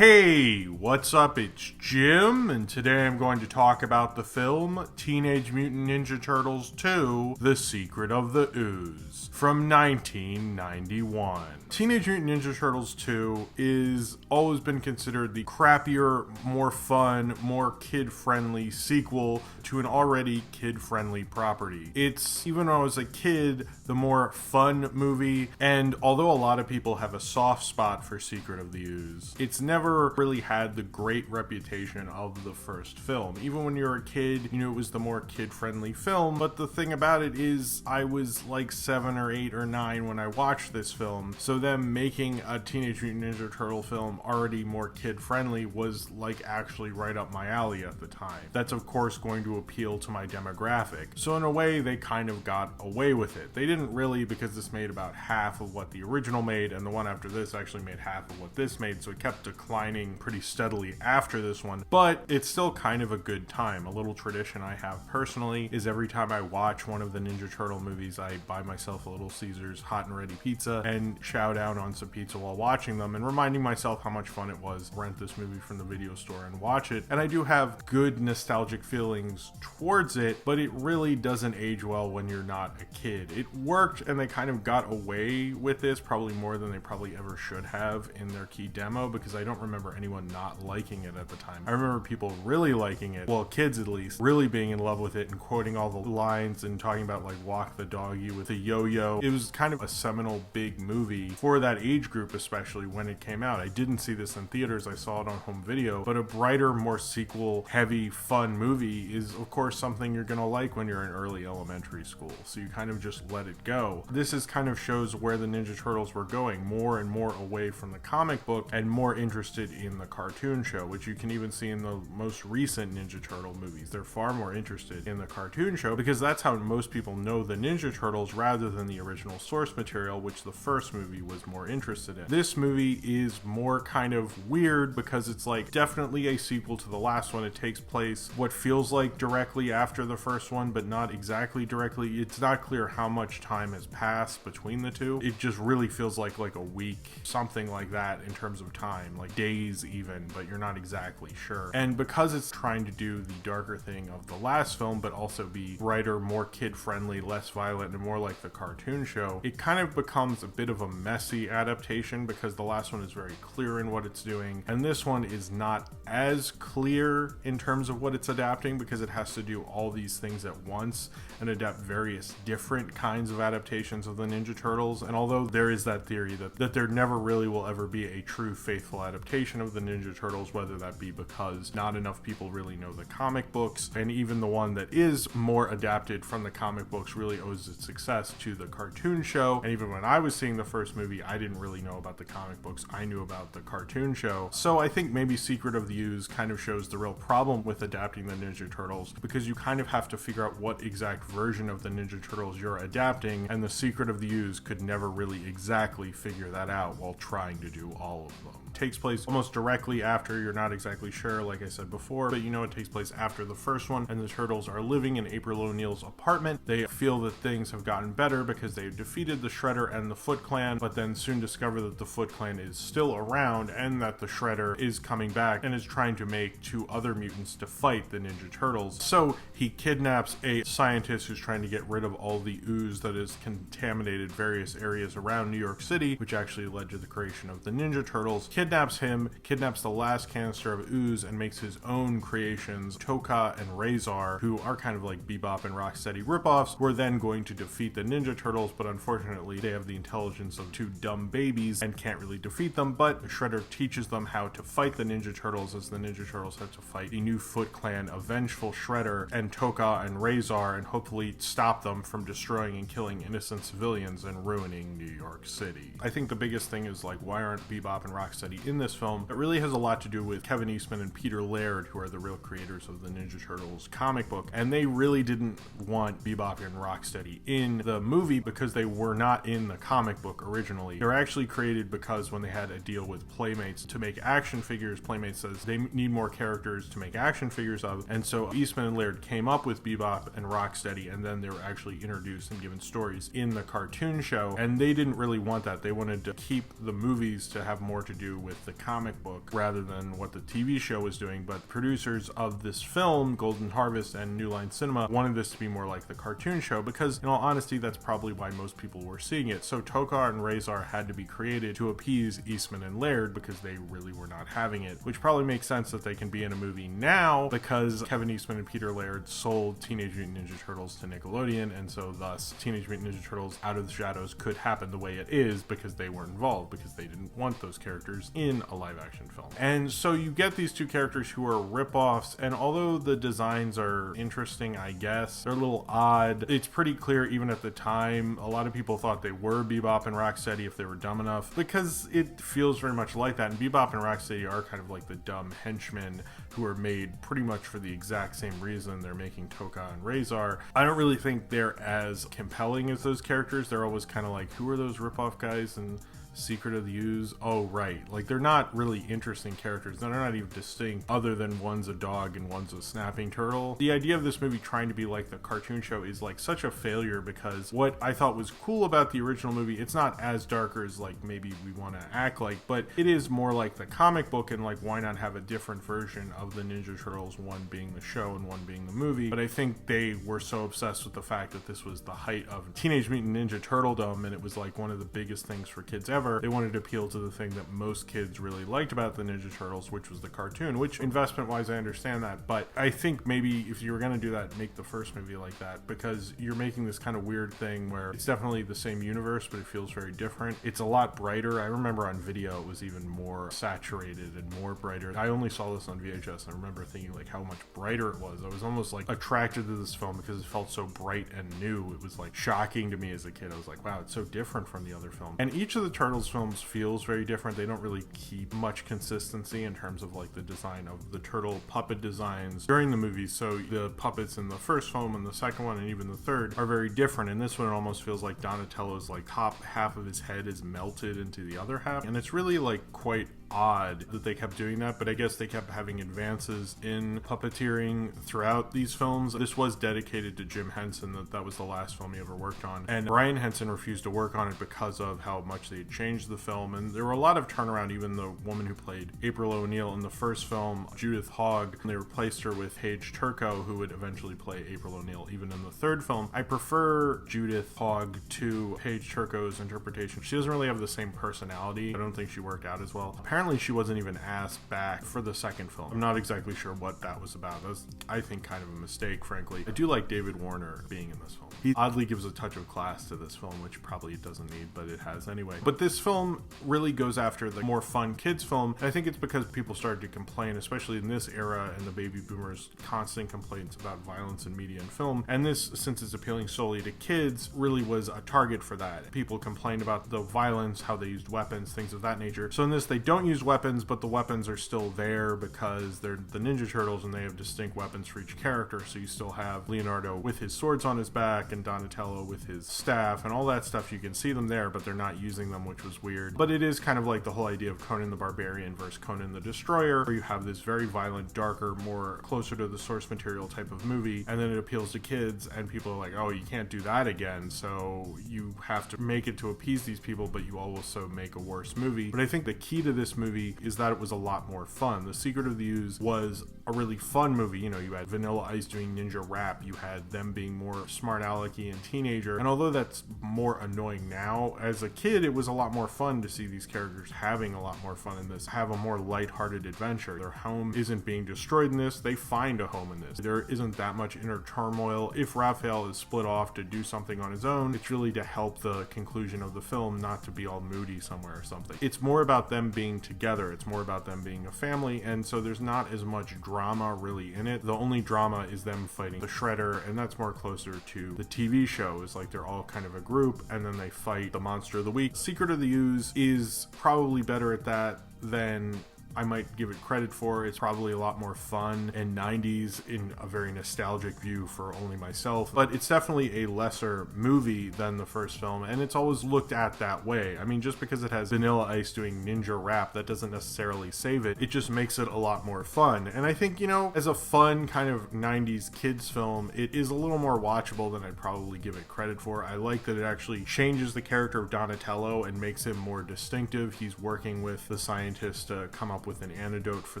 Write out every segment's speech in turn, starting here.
Hey, what's up? It's Jim, and today I'm going to talk about the film Teenage Mutant Ninja Turtles 2: The Secret of the Ooze from 1991. Teenage Mutant Ninja Turtles 2 is always been considered the crappier, more fun, more kid-friendly sequel to an already kid-friendly property. It's, even when I was a kid, the more fun movie, and although a lot of people have a soft spot for Secret of the Ooze, it's never really had the great reputation of the first film. Even when you're a kid, you knew it was the more kid-friendly film, but the thing about it is I was like 7 or 8 or 9 when I watched this film, so them making a Teenage Mutant Ninja Turtle film already more kid-friendly was like actually right up my alley at the time. That's of course going to appeal to my demographic. So in a way, they kind of got away with it. They didn't really, because this made about half of what the original made, and the one after this actually made half of what this made, so it kept declining pretty steadily after this one, but it's still kind of a good time. A little tradition I have personally is every time I watch one of the Ninja Turtle movies, I buy myself a Little Caesars hot and ready pizza and chow down on some pizza while watching them and reminding myself how much fun it was to rent this movie from the video store and watch it. And I do have good nostalgic feelings towards it, but it really doesn't age well when you're not a kid. It worked, and they kind of got away with this probably more than they probably ever should have in their key demo, because I don't remember anyone not liking it at the time. I remember people really liking it, well, kids at least, really being in love with it and quoting all the lines and talking about like walk the doggy with the yo-yo. It was kind of a seminal big movie for that age group, especially when it came out. I didn't see this in theaters, I saw it on home video, but a brighter, more sequel heavy, fun movie is of course something you're gonna like when you're in early elementary school, so you kind of just let it go. This is kind of shows where the Ninja Turtles were going, more and more away from the comic book and more interested in the cartoon show, which you can even see in the most recent Ninja Turtle movies. They're far more interested in the cartoon show because that's how most people know the Ninja Turtles rather than the original source material, which the first movie was more interested in. This movie is more kind of weird because it's like definitely a sequel to the last one. It takes place what feels like directly after the first one, but not exactly directly. It's not clear how much time has passed between the two. It just really feels like a week, something like that in terms of time, like days even, but you're not exactly sure. And because it's trying to do the darker thing of the last film, but also be brighter, more kid-friendly, less violent, and more like the cartoon show, it kind of becomes a bit of a messy adaptation because the last one is very clear in what it's doing, and this one is not as clear in terms of what it's adapting because it has to do all these things at once and adapt various different kinds of adaptations of the Ninja Turtles. And although there is that theory that there never really will ever be a true faithful adaptation of the Ninja Turtles, whether that be because not enough people really know the comic books, and even the one that is more adapted from the comic books really owes its success to the cartoon show. And even when I was seeing the first movie, I didn't really know about the comic books, I knew about the cartoon show. So I think maybe Secret of the Ooze kind of shows the real problem with adapting the Ninja Turtles, because you kind of have to figure out what exact version of the Ninja Turtles you're adapting, and the Secret of the Ooze could never really exactly figure that out while trying to do all of them. It takes place almost directly after, you're not exactly sure, like I said before, but you know it takes place after the first one, and the Turtles are living in April O'Neil's apartment. They feel that things have gotten better because they've defeated the Shredder and the Foot Clan, but then soon discover that the Foot Clan is still around and that the Shredder is coming back and is trying to make 2 other mutants to fight the Ninja Turtles. So he kidnaps a scientist who's trying to get rid of all the ooze that has contaminated various areas around New York City, which actually led to the creation of the Ninja Turtles. Kidnaps him, kidnaps the last canister of ooze, and makes his own creations, Toka and Razor, who are kind of like Bebop and Rocksteady ripoffs. We're then going to defeat the Ninja Turtles, but unfortunately they have the intelligence of 2 dumb babies and can't really defeat them, but Shredder teaches them how to fight the Ninja Turtles, as the Ninja Turtles have to fight the new Foot Clan, a vengeful Shredder and Toka and Razor, and hopefully stop them from destroying and killing innocent civilians and ruining New York City. I think the biggest thing is like, why aren't Bebop and Rocksteady in this film? It really has a lot to do with Kevin Eastman and Peter Laird, who are the real creators of the Ninja Turtles comic book, and they really didn't want Bebop and Rocksteady in the movie because they were not in the comic book originally. They were actually created because when they had a deal with Playmates to make action figures, Playmates says they need more characters to make action figures of, and so Eastman and Laird came up with Bebop and Rocksteady, and then they were actually introduced and given stories in the cartoon show, and they didn't really want that. They wanted to keep the movies to have more to do with the comic book rather than what the TV show was doing. But producers of this film, Golden Harvest and New Line Cinema, wanted this to be more like the cartoon show because, in all honesty, that's probably why most people were seeing it. So Tokka and Razor had to be created to appease Eastman and Laird because they really were not having it, which probably makes sense that they can be in a movie now because Kevin Eastman and Peter Laird sold Teenage Mutant Ninja Turtles to Nickelodeon, and so thus Teenage Mutant Ninja Turtles Out of the Shadows could happen the way it is because they were involved, because they didn't want those characters in a live action film. And so you get these two characters who are ripoffs, and although the designs are interesting, I guess, they're a little odd. It's pretty clear even at the time, a lot of people thought they were Bebop and Rocksteady if they were dumb enough, because it feels very much like that, and Bebop and Rocksteady are kind of like the dumb henchmen who are made pretty much for the exact same reason they're making Tokka and Razor. I don't really think they're as compelling as those characters. They're always kind of like, who are those ripoff guys and Secret of the Ooze? Oh, right. Like, they're not really interesting characters. They're not even distinct other than one's a dog and one's a snapping turtle. The idea of this movie trying to be like the cartoon show is like such a failure because what I thought was cool about the original movie, it's not as dark as like maybe we want to act like, but it is more like the comic book, and like why not have a different version of the Ninja Turtles, one being the show and one being the movie. But I think they were so obsessed with the fact that this was the height of Teenage Mutant Ninja Turtledom, and it was like one of the biggest things for kids ever. They wanted to appeal to the thing that most kids really liked about the Ninja Turtles, which was the cartoon, which investment wise I understand that, but I think maybe if you were going to do that, make the first movie like that, because you're making this kind of weird thing where it's definitely the same universe but it feels very different. It's a lot brighter. I remember on video it was even more saturated and more brighter. I only saw this on VHS and I remember thinking like how much brighter it was. I was almost like attracted to this film because it felt so bright and new. It was like shocking to me as a kid. I was like, wow, it's so different from the other film. And each of the Turtles films feels very different. They don't really keep much consistency in terms of like the design of the turtle puppet designs during the movies. So the puppets in the first film and the second one and even the third are very different. In this one it almost feels like Donatello's like top half of his head is melted into the other half, and it's really like quite odd that they kept doing that, but I guess they kept having advances in puppeteering throughout these films. This was dedicated to Jim Henson. That was the last film he ever worked on, and Brian Henson refused to work on it because of how much they had changed the film, and there were a lot of turnaround. Even the woman who played April O'Neil in the first film, Judith Hogg, they replaced her with Paige Turco, who would eventually play April O'Neil even in the third film. I prefer Judith Hogg to Paige Turco's interpretation. She doesn't really have the same personality. I don't think she worked out as well. Apparently she wasn't even asked back for the second film. I'm not exactly sure what that was about. That was, I think, kind of a mistake, frankly. I do like David Warner being in this film. He oddly gives a touch of class to this film, which probably it doesn't need, but it has anyway. But this film really goes after the more fun kids film, and I think it's because people started to complain, especially in this era and the baby boomers' constant complaints about violence in media and film. And this, since it's appealing solely to kids, really was a target for that. People complained about the violence, how they used weapons, things of that nature. So in this, they don't use weapons, but the weapons are still there because they're the Ninja Turtles and they have distinct weapons for each character. So you still have Leonardo with his swords on his back and Donatello with his staff and all that stuff. You can see them there, but they're not using them, which was weird. But it is kind of like the whole idea of Conan the Barbarian versus Conan the Destroyer, where you have this very violent, darker, more closer to the source material type of movie, and then it appeals to kids, and people are like, oh, you can't do that again, so you have to make it to appease these people, but you also make a worse movie. But I think the key to this movie is that it was a lot more fun. The Secret of the Ooze was a really fun movie. You know, you had Vanilla Ice doing ninja rap, you had them being more smart alecky and teenager, and although that's more annoying now, as a kid it was a lot more fun to see these characters having a lot more fun in this, have a more lighthearted adventure. Their home isn't being destroyed in this, they find a home in this. There isn't that much inner turmoil. If Raphael is split off to do something on his own, it's really to help the conclusion of the film, not to be all moody somewhere or something. It's more about them being together, it's more about them being a family, and so there's not as much drama really in it. The only drama is them fighting the Shredder, and that's more closer to the TV show. It's like they're all kind of a group and then they fight the monster of the week. Secret of the Ooze is probably better at that than I might give it credit for. It's probably a lot more fun and 90s in a very nostalgic view for only myself, but it's definitely a lesser movie than the first film, and it's always looked at that way. I mean, just because it has Vanilla Ice doing ninja rap, that doesn't necessarily save it. It just makes it a lot more fun. And I think, you know, as a fun kind of 90s kids film, it is a little more watchable than I'd probably give it credit for. I like that it actually changes the character of Donatello and makes him more distinctive. He's working with the scientist to come up with an antidote for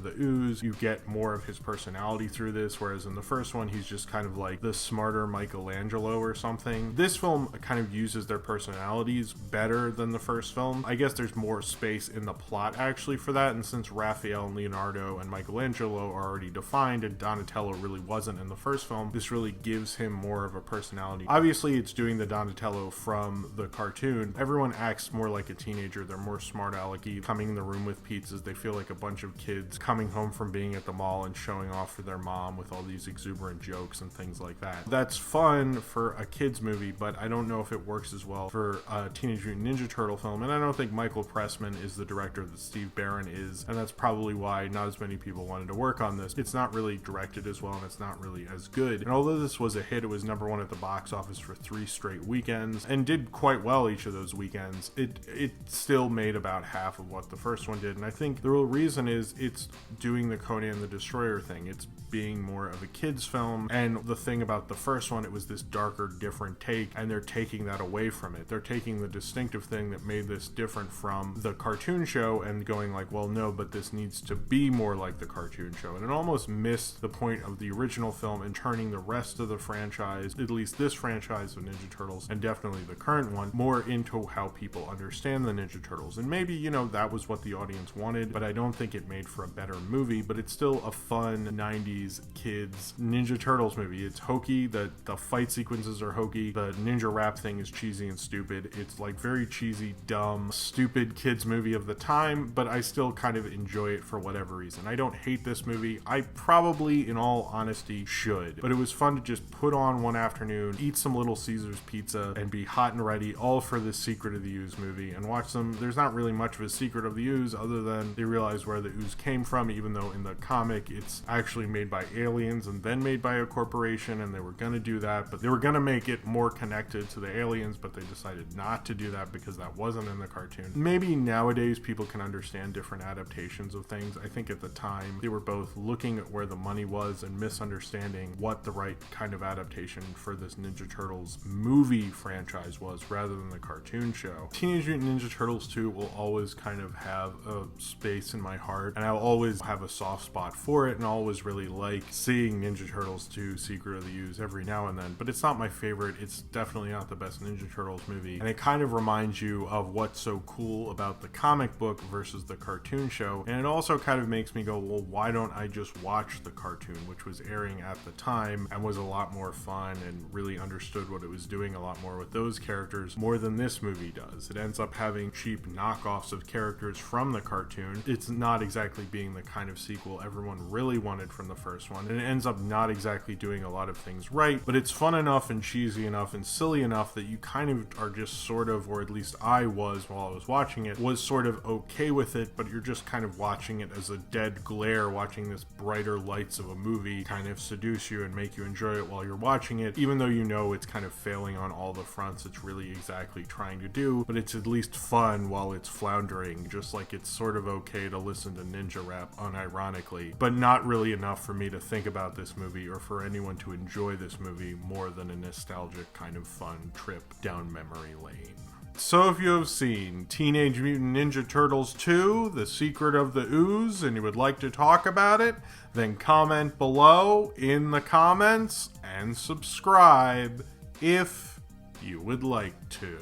the ooze. You get more of his personality through this, whereas in the first one, he's just kind of like the smarter Michelangelo or something. This film kind of uses their personalities better than the first film. I guess there's more space in the plot actually for that, and since Raphael and Leonardo and Michelangelo are already defined and Donatello really wasn't in the first film, this really gives him more of a personality. Obviously, it's doing the Donatello from the cartoon. Everyone acts more like a teenager. They're more smart alecky, coming in the room with pizzas. They feel like a bunch of kids coming home from being at the mall and showing off for their mom with all these exuberant jokes and things like that. That's fun for a kids movie, but I don't know if it works as well for a Teenage Mutant Ninja Turtle film, and I don't think Michael Pressman is the director that Steve Barron is, and that's probably why not as many people wanted to work on this. It's not really directed as well, and it's not really as good. And although this was a hit, it was #1 at the box office for 3 straight weekends and did quite well each of those weekends. It still made about half of what the first one did, and I think the real reason is it's doing the Conan the Destroyer thing. It's being more of a kids film, and the thing about the first one, it was this darker, different take, and they're taking that away from it. They're taking the distinctive thing that made this different from the cartoon show and going like, well, no, but this needs to be more like the cartoon show. And it almost missed the point of the original film and turning the rest of the franchise, at least this franchise of Ninja Turtles, and definitely the current one, more into how people understand the Ninja Turtles. And maybe, you know, that was what the audience wanted, but I don't think it made for a better movie, but it's still a fun 90s kids Ninja Turtles movie. It's hokey, the fight sequences are hokey, the ninja rap thing is cheesy and stupid. It's like very cheesy, dumb, stupid kids movie of the time, but I still kind of enjoy it for whatever reason. I don't hate this movie. I probably, in all honesty, should, but it was fun to just put on one afternoon, eat some Little Caesars pizza, and be hot and ready, all for the Secret of the Ooze movie, and watch them. There's not really much of a secret of the ooze other than they realize where the ooze came from, even though in the comic it's actually made by aliens and then made by a corporation, and they were going to do that, but they were going to make it more connected to the aliens, but they decided not to do that because that wasn't in the cartoon. Maybe nowadays people can understand different adaptations of things. I think at the time they were both looking at where the money was and misunderstanding what the right kind of adaptation for this Ninja Turtles movie franchise was rather than the cartoon show. Teenage Mutant Ninja Turtles 2 will always kind of have a space in my heart, and I'll always have a soft spot for it, and I'll always really like seeing Ninja Turtles 2 Secret of the Ooze every now and then, but it's not my favorite. It's definitely not the best Ninja Turtles movie, and it kind of reminds you of what's so cool about the comic book versus the cartoon show, and it also kind of makes me go, well, why don't I just watch the cartoon, which was airing at the time and was a lot more fun and really understood what it was doing a lot more with those characters more than this movie does. It ends up having cheap knockoffs of characters from the cartoon. It's not exactly being the kind of sequel everyone really wanted from the first one, and it ends up not exactly doing a lot of things right, but it's fun enough and cheesy enough and silly enough that you kind of are just sort of, or at least I was while I was watching it, was sort of okay with it, but you're just kind of watching it as a dead glare, watching this brighter lights of a movie kind of seduce you and make you enjoy it while you're watching it, even though you know it's kind of failing on all the fronts it's really exactly trying to do, but it's at least fun while it's floundering, just like it's sort of okay to listen to ninja rap unironically, but not really enough for me to think about this movie or for anyone to enjoy this movie more than a nostalgic kind of fun trip down memory lane. So if you have seen Teenage Mutant Ninja Turtles 2, The Secret of the Ooze, and you would like to talk about it, then comment below in the comments and subscribe if you would like to.